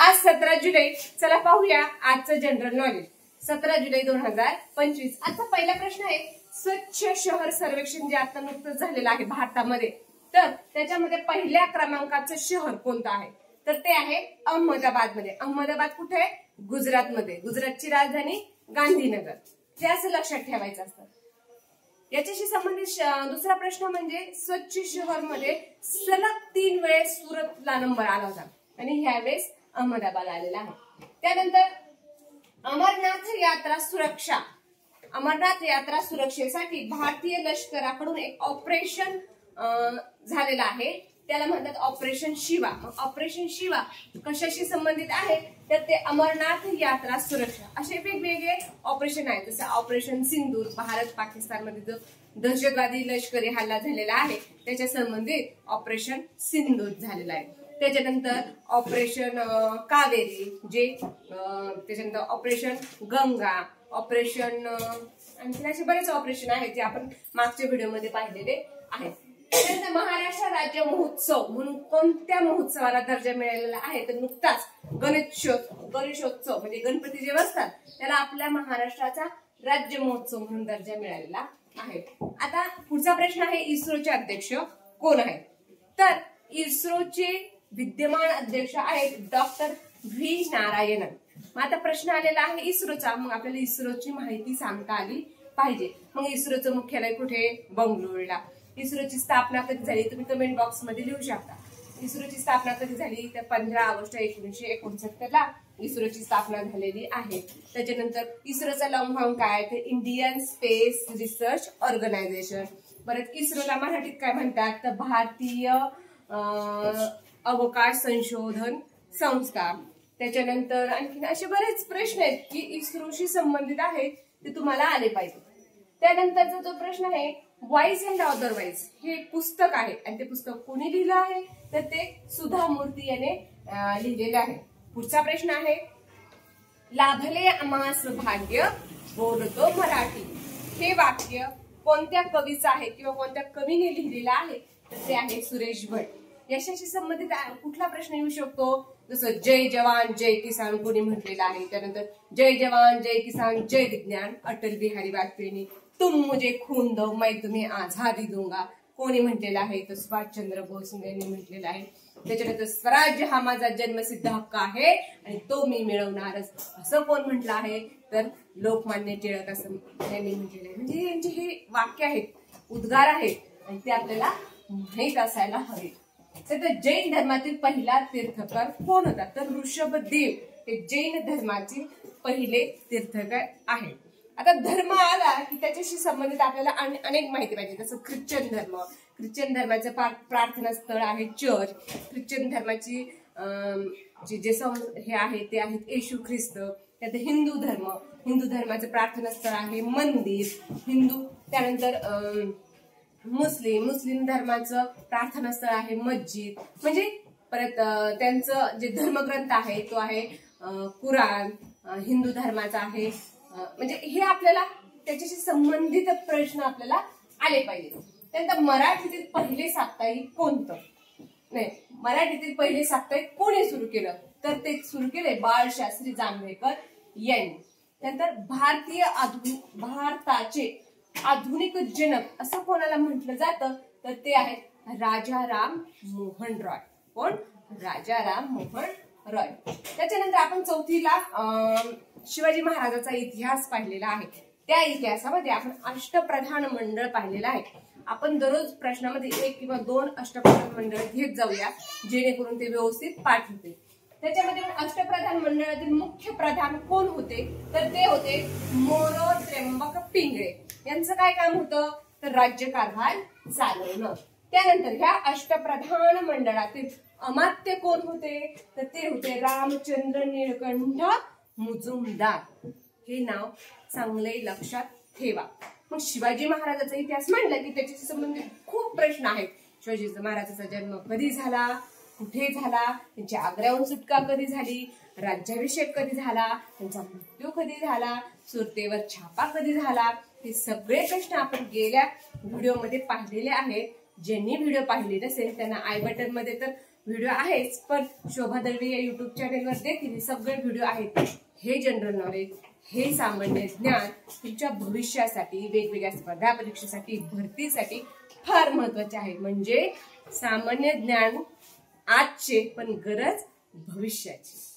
आज 17 जुलै. चला पाहूया आजचं जनरल नॉलेज. 17 जुलै 2025. आजचा पहिला प्रश्न आहे, स्वच्छ शहर सर्वेक्षण जे आता नुकतंच झालेलं आहे भारतामध्ये, तर त्याच्यामध्ये पहिल्या क्रमांकाचं शहर कोणतं आहे? तर ते आहे अहमदाबाद मध्ये. अहमदाबाद कुठे आहे? गुजरातमध्ये. गुजरातची राजधानी गांधीनगर. हे असं लक्षात ठेवायचं असतं. याच्याशी संबंधित दुसरा प्रश्न म्हणजे स्वच्छ शहर मध्ये सलग 3 वेळेस सुरतला नंबर आला होता आणि ह्यावेळेस अहमदाबाद आलेला आहे. त्यानंतर अमरनाथ यात्रा सुरक्षा. अमरनाथ यात्रा सुरक्षेसाठी भारतीय लष्कराकडून एक ऑपरेशन झालेलं आहे, त्याला म्हणतात ऑपरेशन शिवा. मग ऑपरेशन शिवा कशाशी संबंधित आहे? तर ते अमरनाथ यात्रा सुरक्षा. असे वेगवेगळे ऑपरेशन आहेत. जसं ऑपरेशन सिंदूर, भारत पाकिस्तानमध्ये जो दहशतवादी लष्करी हल्ला झालेला आहे त्याच्या संबंधित ऑपरेशन सिंदूर झालेला आहे. त्याच्यानंतर ऑपरेशन कावेरी, जे त्याच्यानंतर ऑपरेशन गंगा, ऑपरेशन आणखी असे बरेच ऑपरेशन आहेत जे आपण मागच्या व्हिडिओमध्ये पाहिलेले आहेत. त्यानंतर महाराष्ट्र राज्य महोत्सव म्हणून कोणत्या महोत्सवाला दर्जा मिळालेला आहे? तर नुकताच गणेशोत्सव म्हणजे गणपती जे बसतात त्याला आपल्या महाराष्ट्राचा राज्य महोत्सव म्हणून दर्जा मिळालेला आहे. आता पुढचा प्रश्न आहे, इस्रोचे अध्यक्ष कोण आहेत? तर इस्रोचे विद्यमान अध्यक्ष आहेत डॉक्टर व्ही नारायणन. मग आता प्रश्न आलेला आहे इस्रोचा, मग आपल्याला इस्रोची माहिती सांगता आली पाहिजे. मग इस्रोचं मुख्यालय कुठे? बंगळुरूला. इस्रोची स्थापना कधी झाली? तुम्ही कमेंट बॉक्स मध्ये लिहू शकता. इस्रोची स्थापना कधी झाली? तर 15 ऑगस्ट 1969 ला इस्रोची स्थापना झालेली आहे. त्याच्यानंतर इस्रोचा लॉंग फॉर्म काय? तर इंडियन स्पेस रिसर्च ऑर्गनायझेशन. परत इस्रोला मराठीत काय म्हणतात? तर भारतीय अवकाश संशोधन संस्था. त्याच्यानंतर आणखी असे बरेच प्रश्न आहेत की इस्रोशी संबंधित आहेत, ते तुम्हाला आले पाहिजे. त्यानंतरचा जो प्रश्न आहे, वाईज अँड अदरवाईज, हे पुस्तक आहे आणि ते पुस्तक कोणी लिहिलं आहे? तर ते सुधा मूर्ती याने लिहिलेले आहे. पुढचा प्रश्न आहे, लाभले आम्हास भाग्य बोलतो मराठी. हे वाक्य कोणत्या कवीचं आहे किंवा कोणत्या कवीने लिहिलेलं आहे? तर ते आहे सुरेश भट. यशाशी संबंधित कुठला प्रश्न येऊ शकतो? जसं जय जवान जय किसान कोणी म्हटलेलं आहे. त्यानंतर जय जवान जय किसान जय विज्ञान अटल बिहारी वाजपेयींनी. तुम मुझे खून दो मैं तुम्हें आझादी दूंगा कोणी म्हटलेलं आहे? तर सुभाषचंद्र बोस यांनी म्हटलेलं आहे. त्याच्यानंतर स्वराज्य हा माझा जन्मसिद्ध हक्क आहे आणि तो मी मिळवणारच असं कोण म्हटलं आहे? तर लोकमान्य टिळक असं यांनी म्हटलेलं आहे. म्हणजे यांचे हे वाक्य आहेत, उद्गार आहेत आणि ते आपल्याला माहीत असायला हवे. तर जैन धर्मातील पहिला तीर्थकर कोण होता? तर ऋषभदेव हे जैन धर्माचे पहिले तीर्थकर आहेत. आता धर्म आला की त्याच्याशी संबंधित आपल्याला अनेक माहिती पाहिजे. जसं ख्रिश्चन धर्म, ख्रिश्चन धर्माचं प्रार्थना स्थळ आहे चर्च. ख्रिश्चन धर्माची जे हे आहे ते आहेत येशू ख्रिस्त. त्यात हिंदू धर्म, हिंदू धर्माचं प्रार्थना स्थळ आहे मंदिर हिंदू. त्यानंतर मुस्लिम धर्माचं प्रार्थना स्थळ आहे मस्जिद. म्हणजे परत त्यांचं जे धर्मग्रंथ आहे तो आहे कुराण. हिंदू धर्माचा आहे. म्हणजे हे आपल्याला त्याच्याशी संबंधित प्रश्न आपल्याला आले पाहिजे. त्यानंतर मराठीतील पहिले साप्ताहिक कोणतं? नाही, मराठीतील पहिले साप्ताहिक कोणी सुरू केलं? तर ते सुरू केले बाळशास्त्री जांभेकर यांनी. त्यानंतर भारताचे आधुनिक जनक असं कोणाला म्हटलं जातं? तर ते आहेत राजाराम मोहन रॉय. कोण? राजाराम मोहन रॉय. त्याच्यानंतर आपण चौथीला शिवाजी महाराजांचा इतिहास पाहिलेला आहे. त्या इतिहासामध्ये आपण अष्टप्रधान मंडळ पाहिलेलं आहे. आपण दररोज प्रश्नामध्ये 1 किंवा 2 अष्टप्रधान मंडळ घेत जाऊया जेणेकरून ते व्यवस्थित पाठ होते. त्याच्यामध्ये अष्टप्रधान मंडळातील मुख्य प्रधान कोण होते? तर ते होते मोरो त्र्यंबक पिंगळे. यांचं काय काम होतं? तर राज्यकारभार चालवणं. त्यानंतर ह्या अष्टप्रधान मंडळातील अमात्य कोण होते? तर ते होते रामचंद्र निळकंठ मुजुमदार. हे नाव चांगले लक्षात ठेवा. मग शिवाजी महाराजांचा इतिहास म्हणला की त्याच्याशी संबंधित खूप प्रश्न आहेत. शिवाजी महाराजांचा जन्म कधी झाला, कुठे झाला, त्यांची आग्र्याहून सुटका कधी झाली, राज्याभिषेक कधी झाला, त्यांचा मृत्यू कधी झाला, सुरतेवर छापा कधी झाला, हे सगळे प्रश्न आपण गेल्या व्हिडिओमध्ये पाहिलेले आहेत. ज्यांनी व्हिडिओ पाहिले नसेल त्यांना आय बटन मध्ये तर व्हिडिओ आहेच, पण शोभा दळवी या युट्यूब चॅनेलवर देखील हे सगळे व्हिडिओ आहेत. हे जनरल नॉलेज, हे सामान्य ज्ञान तुमच्या भविष्यासाठी, वेगवेगळ्या स्पर्धा परीक्षेसाठी, भरतीसाठी फार महत्वाचे आहे. म्हणजे सामान्य ज्ञान आजचे, पण गरज भविष्याची.